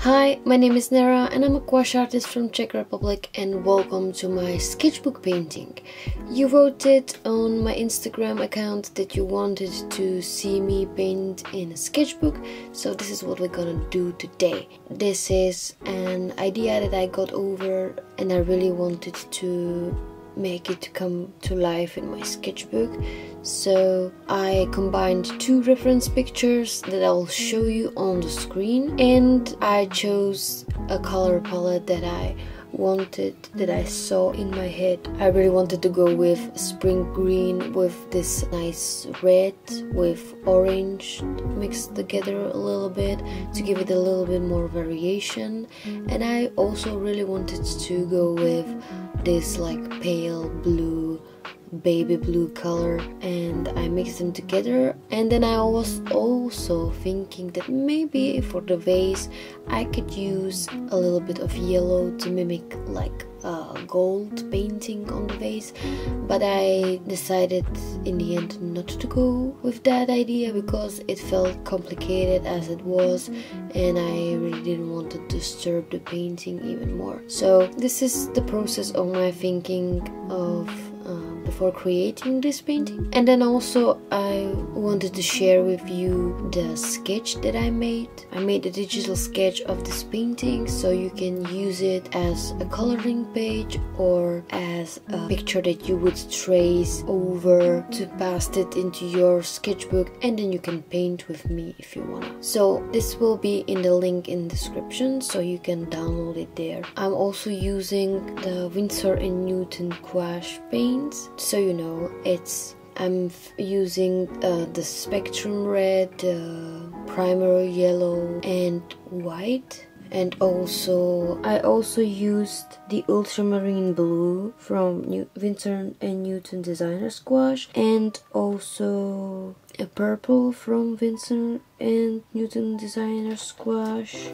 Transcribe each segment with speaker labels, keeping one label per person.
Speaker 1: Hi, my name is Nera and I'm a gouache artist from Czech Republic, and welcome to my sketchbook painting. You voted on my Instagram account that you wanted to see me paint in a sketchbook, so this is what we're gonna do today. This is an idea that I got over and I really wanted to make it come to life in my sketchbook. So I combined two reference pictures that I'll show you on the screen, and I chose a color palette that I saw in my head. I really wanted to go with spring green with this nice red with orange mixed together a little bit to give it a little bit more variation, and I also really wanted to go with this like pale blue, baby blue color, and I mixed them together. And then I was also thinking that maybe for the vase I could use a little bit of yellow to mimic like gold painting on the vase, but I decided in the end not to go with that idea because it felt complicated as it was, and I really didn't want to disturb the painting even more. So this is the process of my thinking of before creating this painting. And then also I wanted to share with you the sketch that I made. I made a digital sketch of this painting, so you can use it as a coloring page or as a picture that you would trace over to paste it into your sketchbook, and then you can paint with me if you wanna. So this will be in the link in the description, so you can download it there. I'm also using the Winsor & Newton gouache paints, so you know I'm using the spectrum red, primer yellow and white, and also I also used the ultramarine blue from Winsor & Newton Designer's Gouache, and also a purple from Winsor & Newton Designer's Gouache.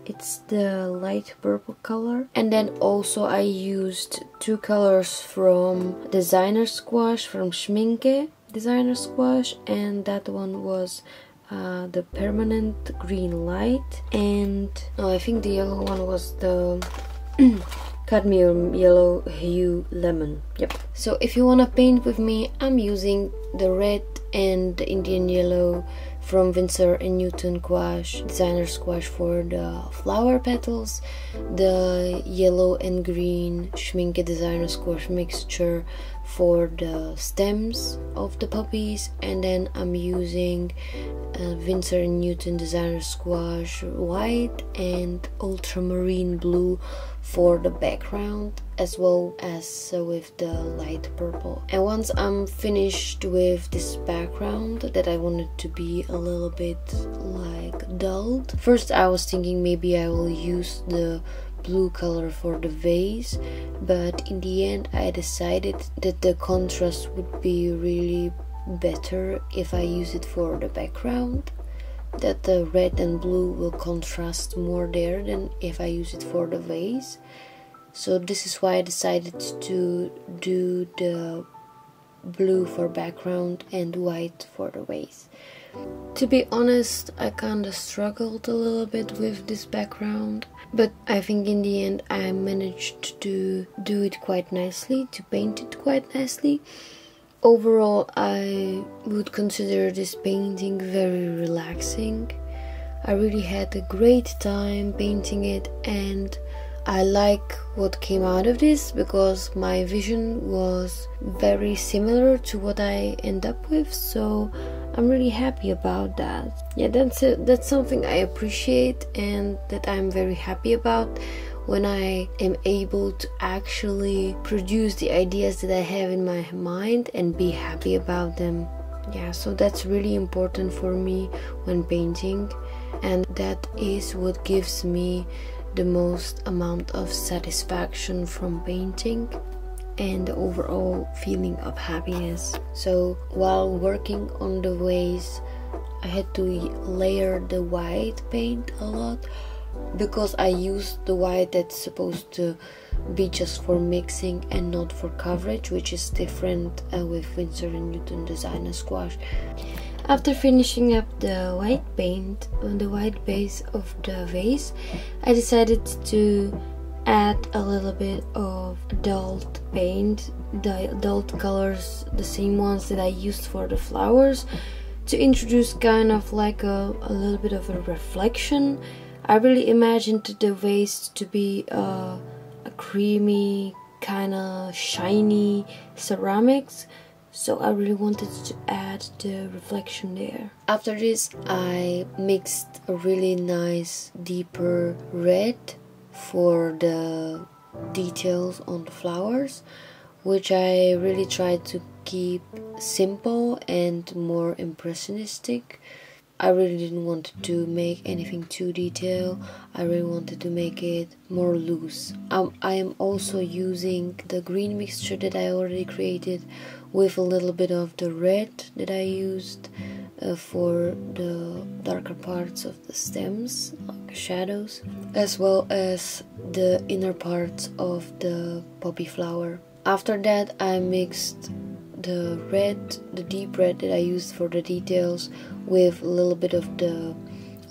Speaker 1: It's the light purple color. And then also I used two colors from Designer's Gouache, from Schminke Designer's Gouache, and that one was the permanent green light, and I think the yellow one was the cadmium yellow hue lemon. Yep. So if you want to paint with me, I'm using the red and the Indian yellow from Winsor & Newton Gouache Designer's Gouache for the flower petals, the yellow and green Schminke Designer's Gouache mixture for the stems of the poppies, and then I'm using Winsor & Newton Designer's Gouache white and ultramarine blue for the background, as well as with the light purple. And once I'm finished with this background that I wanted to be a little bit like dulled, first I was thinking maybe I will use the blue color for the vase, but in the end I decided that the contrast would be really better if I use it for the background, that the red and blue will contrast more there than if I use it for the vase. So this is why I decided to do the blue for background and white for the vase. To be honest, I kinda struggled a little bit with this background, but I think in the end I managed to do it quite nicely, to paint it quite nicely. Overall, I would consider this painting very relaxing. I really had a great time painting it, and I like what came out of this because my vision was very similar to what I end up with, so I'm really happy about that. Yeah, that's something I appreciate and that I'm very happy about, when I am able to actually produce the ideas that I have in my mind and be happy about them. Yeah, so that's really important for me when painting, and that is what gives me the most amount of satisfaction from painting and the overall feeling of happiness. So while working on the vase, I had to layer the white paint a lot, because I used the white that's supposed to be just for mixing and not for coverage, which is different with Winsor & Newton Designer's Gouache. After finishing up the white paint on the white base of the vase, I decided to add a little bit of adult paint, the adult colors, the same ones that I used for the flowers, to introduce kind of like a little bit of a reflection. I really imagined the vase to be a creamy, kind of shiny ceramics, so I really wanted to add the reflection there. After this, I mixed a really nice deeper red for the details on the flowers, which I really tried to keep simple and more impressionistic. I really didn't want to make anything too detailed. I really wanted to make it more loose. I am also using the green mixture that I already created with a little bit of the red that I used for the darker parts of the stems, like shadows, as well as the inner parts of the poppy flower. After that, I mixed the red, the deep red that I used for the details, with a little bit of the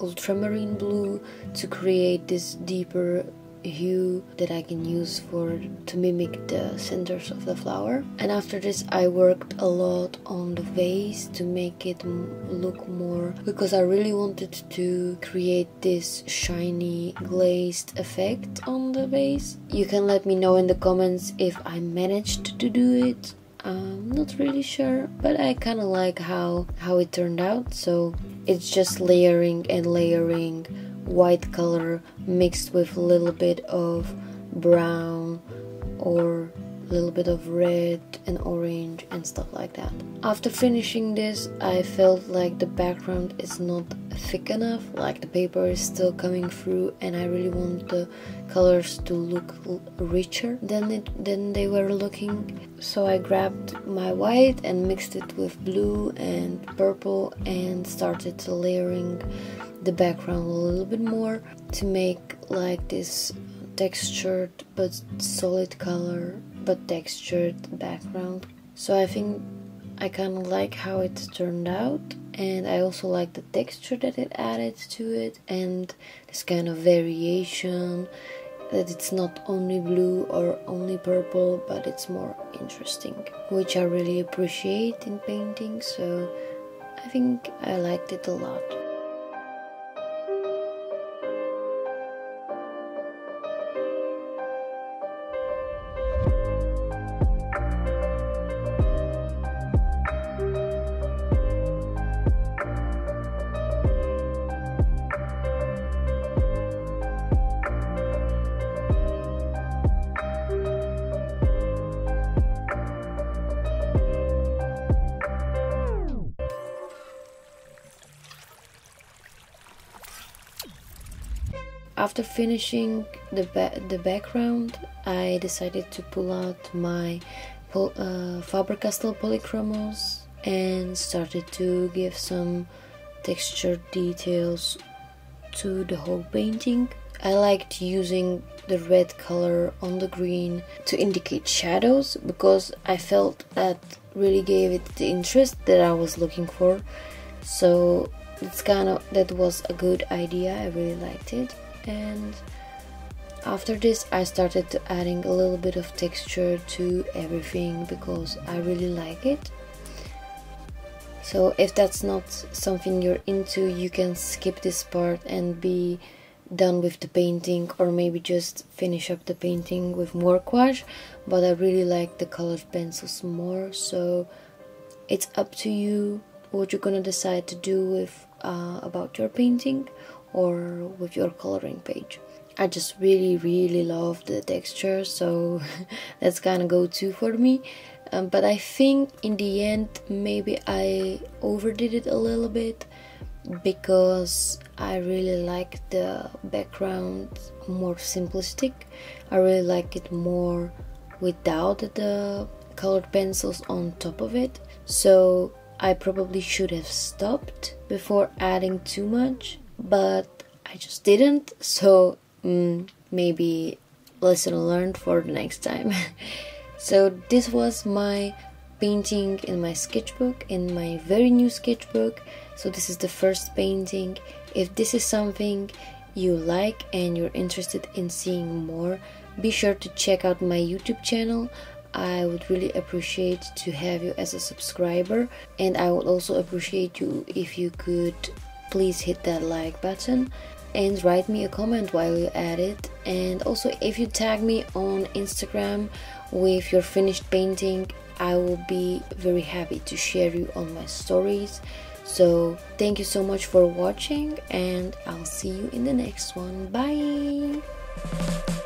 Speaker 1: ultramarine blue to create this deeper hue that I can use to mimic the centers of the flower. And after this, I worked a lot on the vase to make it look more, because I really wanted to create this shiny glazed effect on the vase. You can let me know in the comments if I managed to do it. I'm not really sure, but I kind of like how it turned out. So it's just layering and layering white color mixed with a little bit of brown or a little bit of red and orange and stuff like that. After finishing this, I felt like the background is not thick enough, like the paper is still coming through, and I really want the colors to look richer than they were looking. So I grabbed my white and mixed it with blue and purple and started layering the background a little bit more to make like this textured but solid color but textured background. So I think I kind of like how it turned out, and I also like the texture that it added to it and this kind of variation, that it's not only blue or only purple, but it's more interesting, which I really appreciate in painting. So I think I liked it a lot. After finishing the background, I decided to pull out my Faber-Castell polychromos and started to give some textured details to the whole painting. I liked using the red color on the green to indicate shadows, because I felt that really gave it the interest that I was looking for. So that was a good idea. I really liked it. And after this, I started adding a little bit of texture to everything because I really like it. So if that's not something you're into, you can skip this part and be done with the painting, or maybe just finish up the painting with more gouache. But I really like the colored pencils more, so it's up to you what you're gonna decide to do with about your painting or with your coloring page. I just really love the texture, so that's kind of go-to for me. But I think in the end maybe I overdid it a little bit, because I really like the background more simplistic. I really like it more without the colored pencils on top of it. So I probably should have stopped before adding too much, but I just didn't. So maybe lesson learned for the next time. So this was my painting in my sketchbook, in my very new sketchbook. So this is the first painting. If this is something you like and you're interested in seeing more, be sure to check out my YouTube channel. I would really appreciate to have you as a subscriber, and I would also appreciate you if you could please hit that like button and write me a comment while you're at it. And also, if you tag me on Instagram with your finished painting, I will be very happy to share you on my stories. So thank you so much for watching, and I'll see you in the next one. Bye.